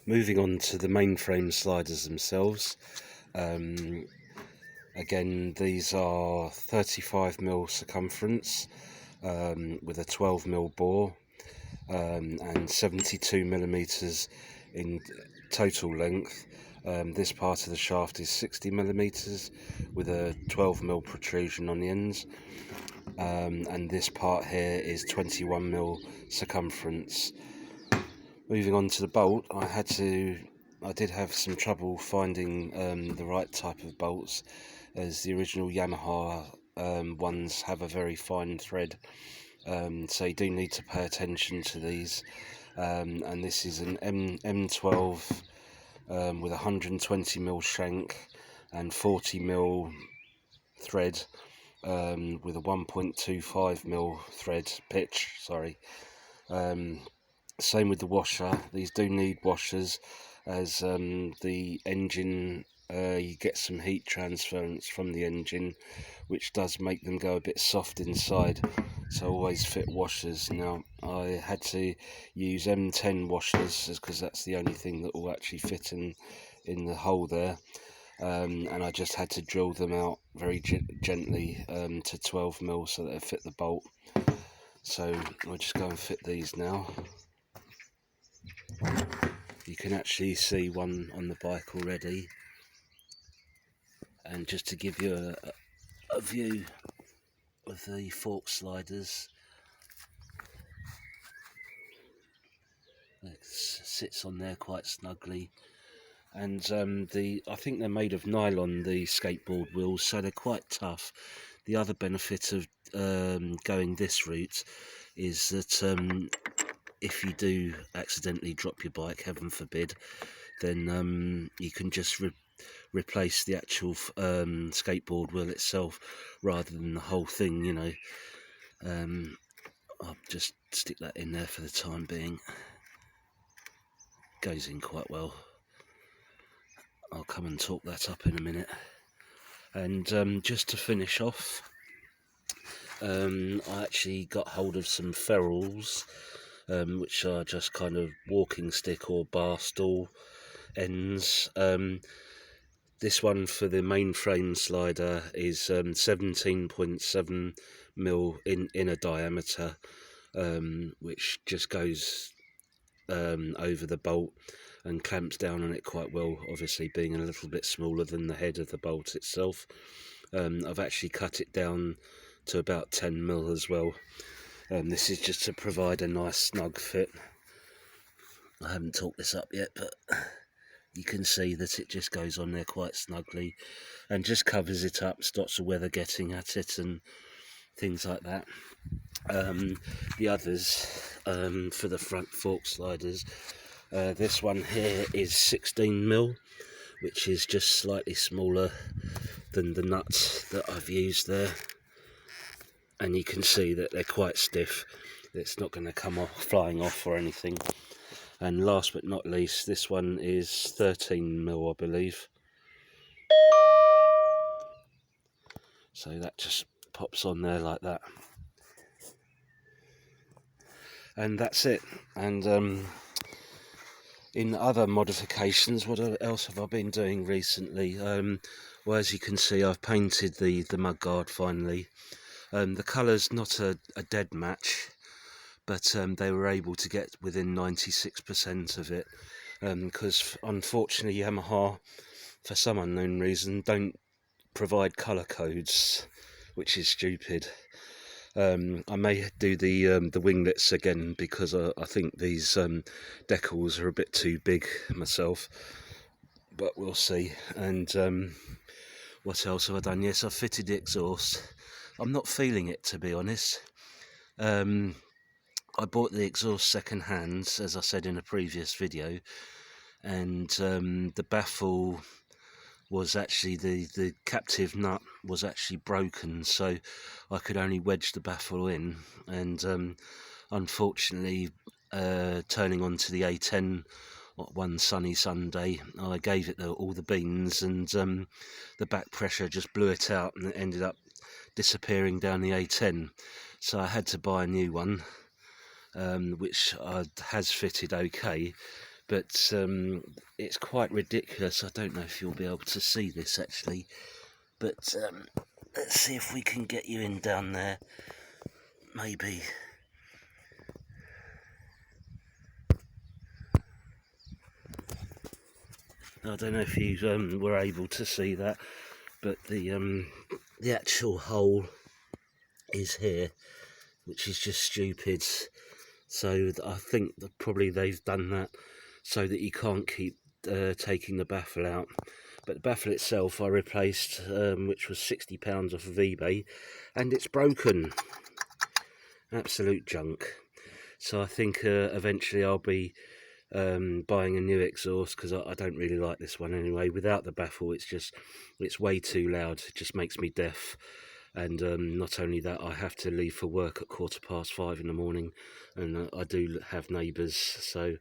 Moving on to the mainframe sliders themselves. Again, these are 35mm circumference with a 12mm bore and 72mm in total length. This part of the shaft is 60mm with a 12mm protrusion on the ends, and this part here is 21mm circumference. Moving on to the bolt, I did have some trouble finding the right type of bolts, as the original Yamaha ones have a very fine thread, so you do need to pay attention to these. And this is an M12 with 120mm shank and 40mm thread, with a 1.25mm thread pitch. Same with the washer. These do need washers, as the engine, you get some heat transference from the engine, which does make them go a bit soft inside, so always fit washers. Now, I had to use M10 washers because that's the only thing that will actually fit in the hole there, and I just had to drill them out very gently to 12mm so that they fit the bolt. So I'll just go and fit these now. You can actually see one on the bike already, and just to give you a view of the fork sliders, it sits on there quite snugly, and I think they're made of nylon, the skateboard wheels, so they're quite tough. The other benefit of going this route is that if you do accidentally drop your bike, heaven forbid, then you can just replace the actual skateboard wheel itself rather than the whole thing, you know. I'll just stick that in there for the time being. Goes in quite well. I'll come and talk that up in a minute. And just to finish off, I actually got hold of some ferrules, which are just kind of walking stick or bar stool ends. This one for the mainframe slider is 17.7mm in inner diameter, which just goes over the bolt and clamps down on it quite well, obviously being a little bit smaller than the head of the bolt itself. I've actually cut it down to about 10mm as well. This is just to provide a nice snug fit. I haven't talked this up yet, but you can see that it just goes on there quite snugly and just covers it up, stops the weather getting at it and things like that. The others, for the front fork sliders, this one here is 16mm, which is just slightly smaller than the nuts that I've used there, and you can see that they're quite stiff. It's not going to come off, flying off or anything. And last but not least, this one is 13mm, I believe. So that just pops on there like that. And that's it. And in other modifications, what else have I been doing recently? Well, as you can see, I've painted the mudguard finally. The colour's not a dead match, but they were able to get within 96% of it, because unfortunately Yamaha, for some unknown reason, don't provide colour codes, which is stupid. I may do the winglets again, because I think these decals are a bit too big myself, but we'll see. And what else have I done? Yes, I've fitted the exhaust. I'm not feeling it, to be honest. I bought the exhaust second hand, as I said in a previous video, and the baffle was actually, the captive nut was actually broken, so I could only wedge the baffle in, and unfortunately, turning onto the A10 one sunny Sunday, I gave it all the beans, and the back pressure just blew it out, and it ended up disappearing down the A10. So I had to buy a new one, which has fitted okay, but it's quite ridiculous. I don't know if you'll be able to see this actually, but let's see if we can get you in down there, maybe. I don't know if you were able to see that, but the actual hole is here, which is just stupid. So I think that probably they've done that so that you can't keep taking the baffle out. But the baffle itself I replaced, which was £60 off of eBay, and it's broken. Absolute junk. So I think eventually I'll be buying a new exhaust, because I don't really like this one anyway. Without the baffle, it's way too loud. It just makes me deaf. And not only that, I have to leave for work at 5:15 in the morning, and I do have neighbours. So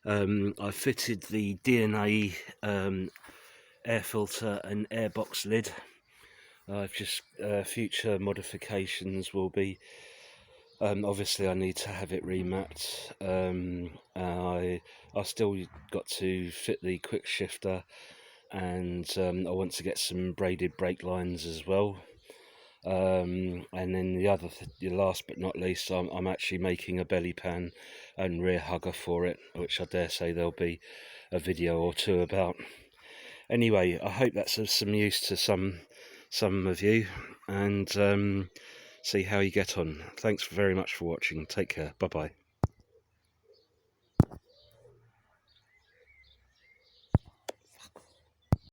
I fitted the DNA air filter and airbox lid. I've just future modifications will be, obviously I need to have it remapped. I still got to fit the quick shifter, and I want to get some braided brake lines as well. And then the last but not least, I'm actually making a belly pan and rear hugger for it, which I dare say there'll be a video or two about. Anyway, I hope that's of some use to some of you, and see how you get on. Thanks very much for watching. Take care. Bye bye.